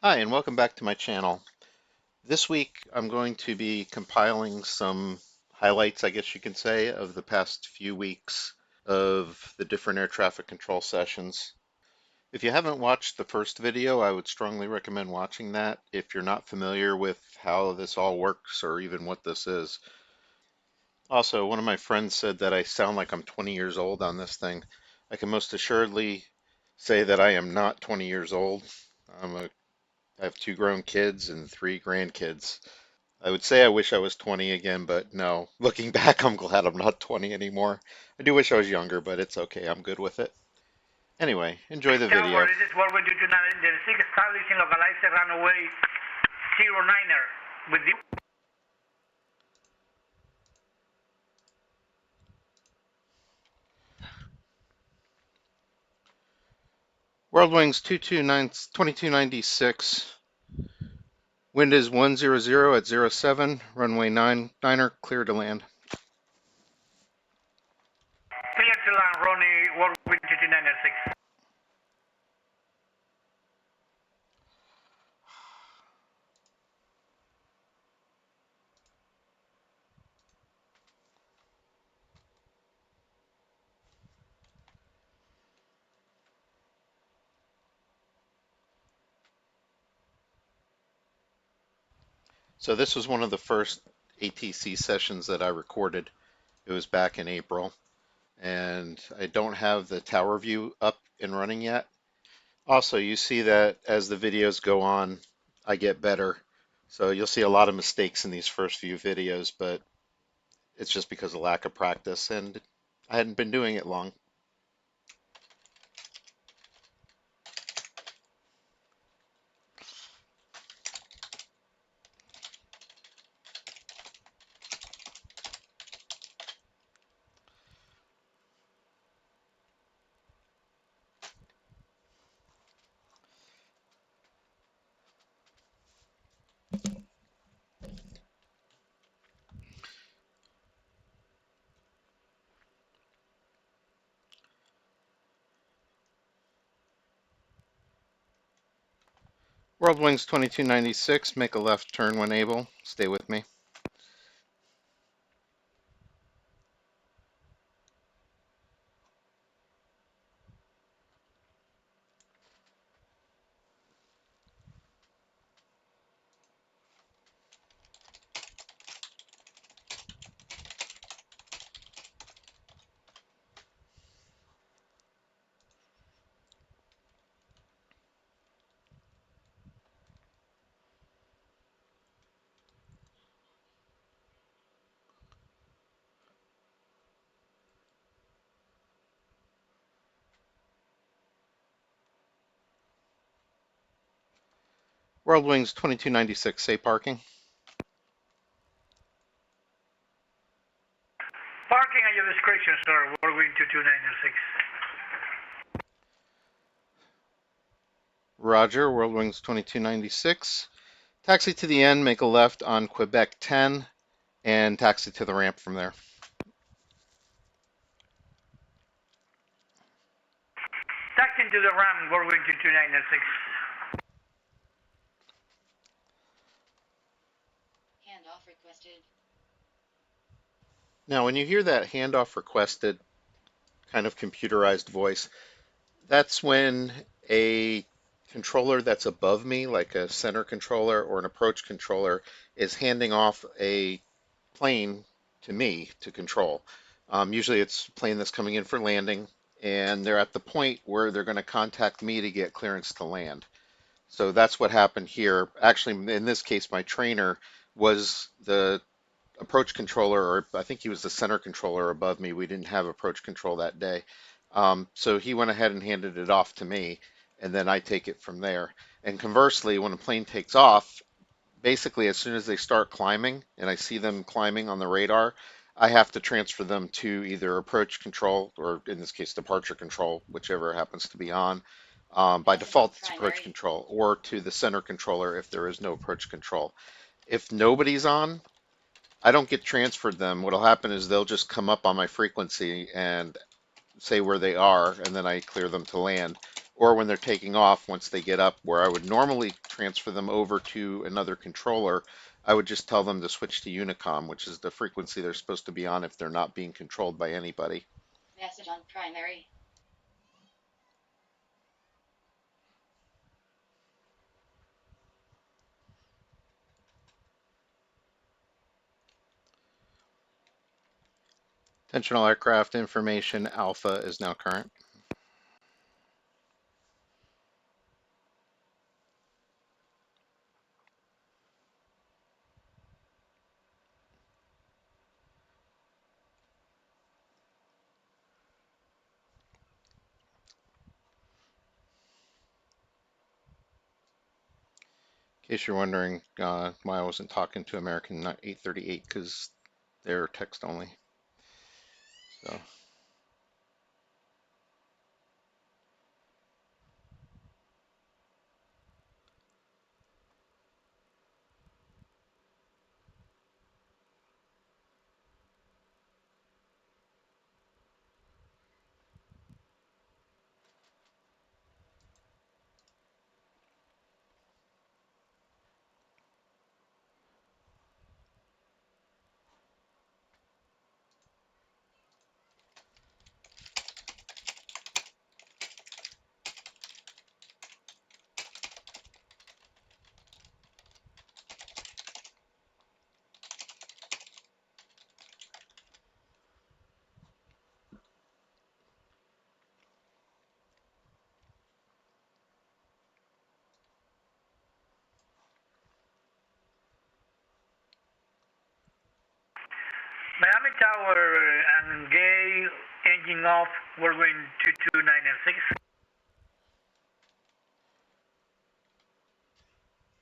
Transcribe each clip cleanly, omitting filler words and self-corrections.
Hi, and welcome back to my channel. This week I'm going to be compiling some highlights, I guess you can say, of the past few weeks of the different air traffic control sessions. If you haven't watched the first video, I would strongly recommend watching that if you're not familiar with how this all works or even what this is. Also, one of my friends said that I sound like I'm 20 years old on this thing. I can most assuredly say that I am not 20 years old. I have two grown kids and three grandkids. I would say I wish I was 20 again, but no. Looking back, I'm glad I'm not 20 anymore. I do wish I was younger, but it's okay. I'm good with it. Anyway, enjoy the Tower, video. this is World 229, establishing localizer runway 09er with the World Wings 2296. Wind is 100 at 07. Runway 9er, clear to land. clear to land, Ronnie, World 296. So this was one of the first ATC sessions that I recorded. It was back in April, and I don't have the tower view up and running yet. Also, you see that as the videos go on, I get better. So you'll see a lot of mistakes in these first few videos, but it's just because of lack of practice, and I hadn't been doing it long. World Wings 2296, make a left turn when able. Stay with me. World Wings 2296, say parking. Parking at your discretion, sir, World 22996. Roger, World Wings 2296. Taxi to the end, make a left on Quebec 10, and taxi to the ramp from there. Taxing to the RAM, World 22996. Handoff requested. Now, when you hear that handoff requested kind of computerized voice, that's when a controller that's above me, like a center controller or an approach controller, is handing off a plane to me to control. Usually it's a plane that's coming in for landing, and they're at the point where they're going to contact me to get clearance to land. So that's what happened here. Actually, in this case, my trainer was the approach controller, or I think he was the center controller above me. We didn't have approach control that day. So he went ahead and handed it off to me, and then I take it from there. And conversely, when a plane takes off, basically as soon as they start climbing and I see them climbing on the radar, I have to transfer them to either approach control or in this case departure control, whichever happens to be on. By default, it's approach Primary. control, or to the center controller if there is no approach control. If nobody's on, I don't get transferred them. What'll happen is they'll just come up on my frequency and say where they are, and then I clear them to land. or when they're taking off, once they get up, where I would normally transfer them over to another controller, I would just tell them to switch to Unicom, which is the frequency they're supposed to be on if they're not being controlled by anybody. Message on primary. Intentional aircraft information alpha is now current. In case you're wondering why I wasn't talking to American 838, because they're text only. So Miami Tower and Gay engine off, whirlwind 22906.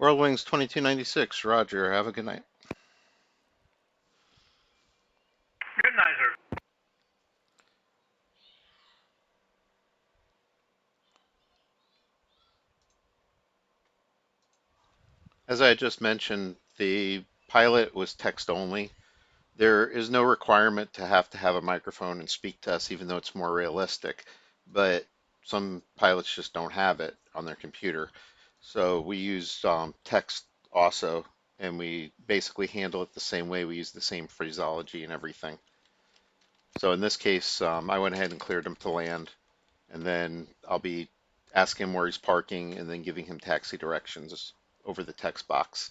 Whirlwings 2296, Roger. Have a good night. Good night, sir. As I just mentioned, the pilot was text only. There is no requirement to have a microphone and speak to us, even though it's more realistic. But some pilots just don't have it on their computer. So we use text also, and we basically handle it the same way. We use the same phraseology and everything. So in this case, I went ahead and cleared him to land, and then I'll be asking him where he's parking and then giving him taxi directions over the text box.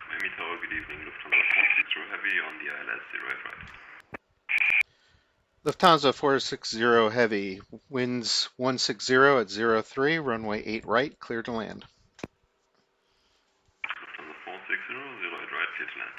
Miami Tower, good evening. Lufthansa 460 Heavy on the ILS 08 right. Lufthansa 460 Heavy, winds 160 at 03, runway 8 right, clear to land. Lufthansa 460 08 right, clear to land.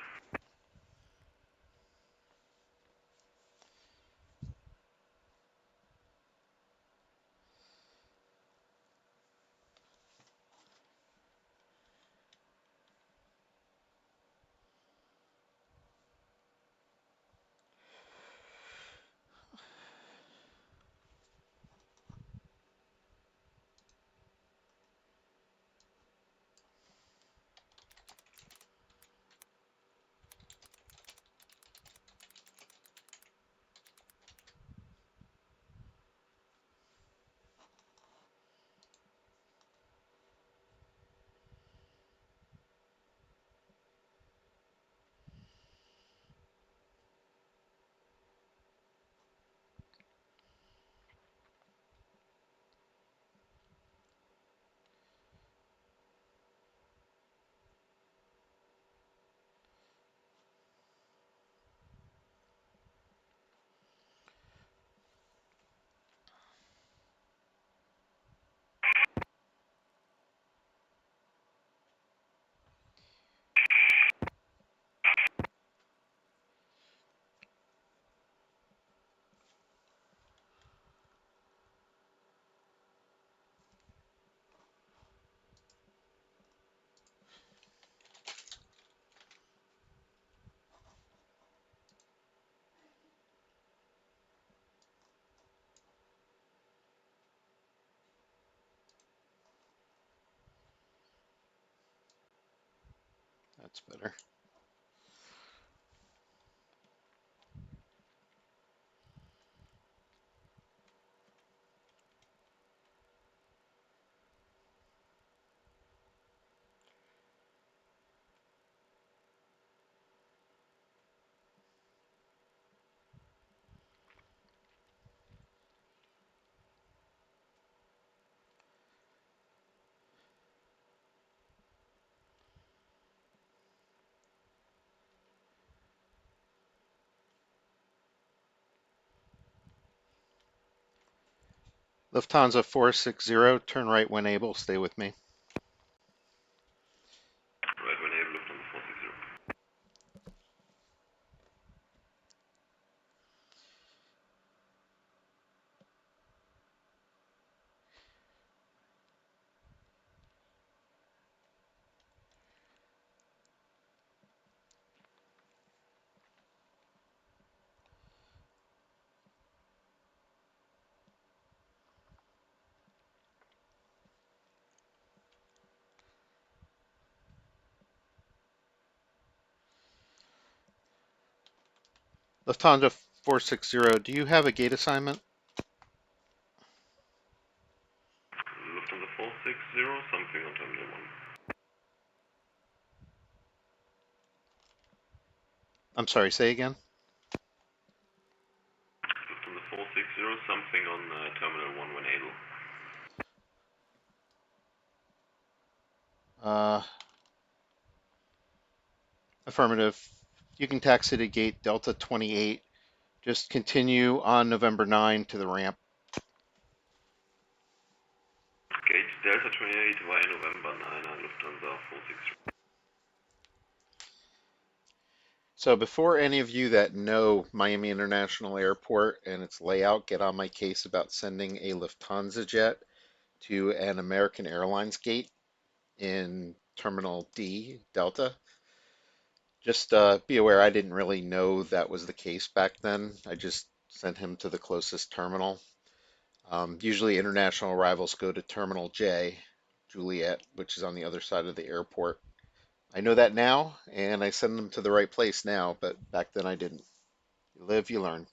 That's better. Lufthansa 460, turn right when able, stay with me. Right when able, Lufthansa 460. Lufthansa 460, do you have a gate assignment? Lufthansa 460, something on Terminal 1. I'm sorry, say again? Lufthansa 460, something on Terminal 1 when able. Affirmative. You can taxi to gate Delta 28. Just continue on November 9 to the ramp. Gate Delta 28 via November 9, Lufthansa 460. So before any of you that know Miami International Airport and its layout get on my case about sending a Lufthansa jet to an American Airlines gate in Terminal D, Delta, just be aware I didn't really know that was the case back then. I just sent him to the closest terminal. Usually international arrivals go to Terminal J, Juliet, which is on the other side of the airport. I know that now, and I send them to the right place now, but back then I didn't. You live, you learn.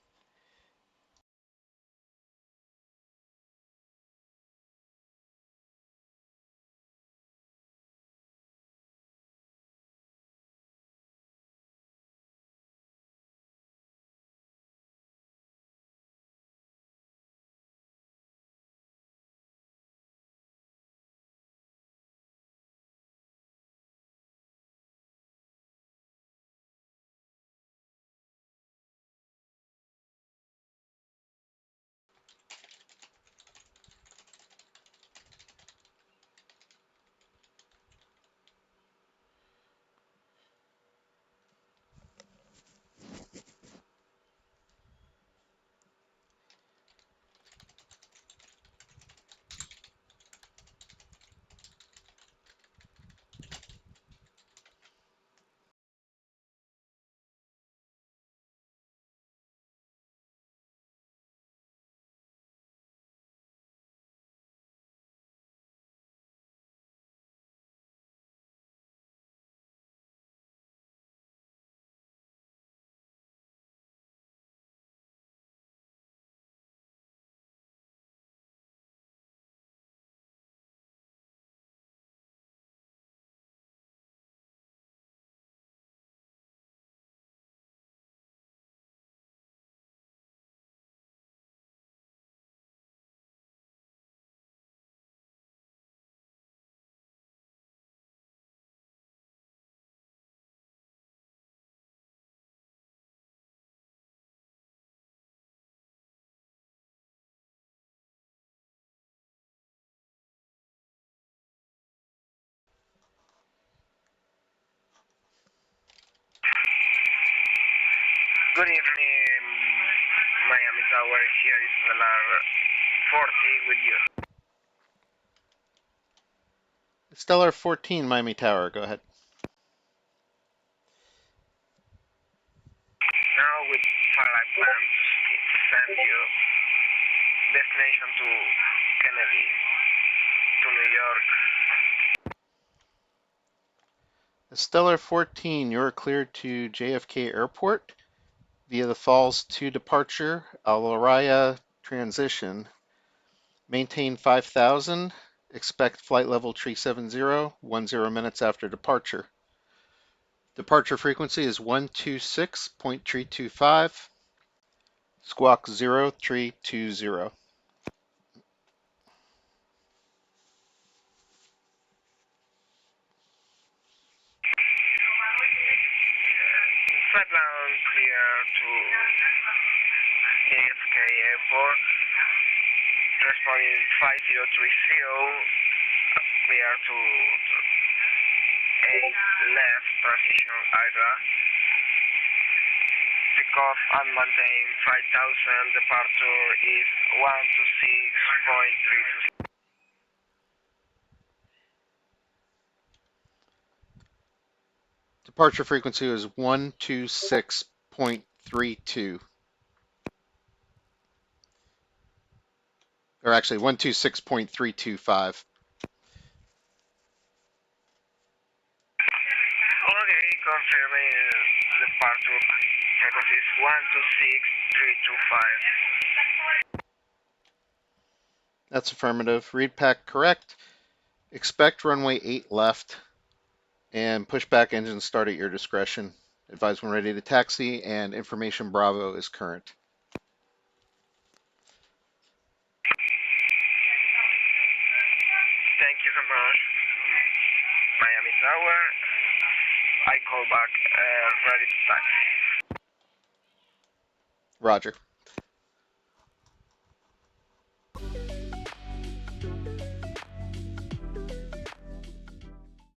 Good evening, Miami Tower. Here is Stellar 40 with you. Stellar 14, Miami Tower, go ahead. Now with Flight Plan to send you destination to Kennedy, to New York. Stellar 14, you're cleared to JFK Airport via the Falls to departure, Al Araya transition. Maintain 5000, expect flight level 370, 10 minutes after departure. Departure frequency is 126.325, squawk 0320. Flightline clear to JFK Airport. Responding 5030, clear to 8 left transition area. Takeoff and maintain 5000. Departure is 126.327. Departure frequency is 126.32. Or actually 126.325. Okay, confirming departure frequency is 126.325. That's affirmative. Read pack correct. Expect runway 8 left and push back engine start at your discretion. Advise when ready to taxi and information Bravo is current. Thank you so much. Miami Tower. I call back ready to taxi. Roger.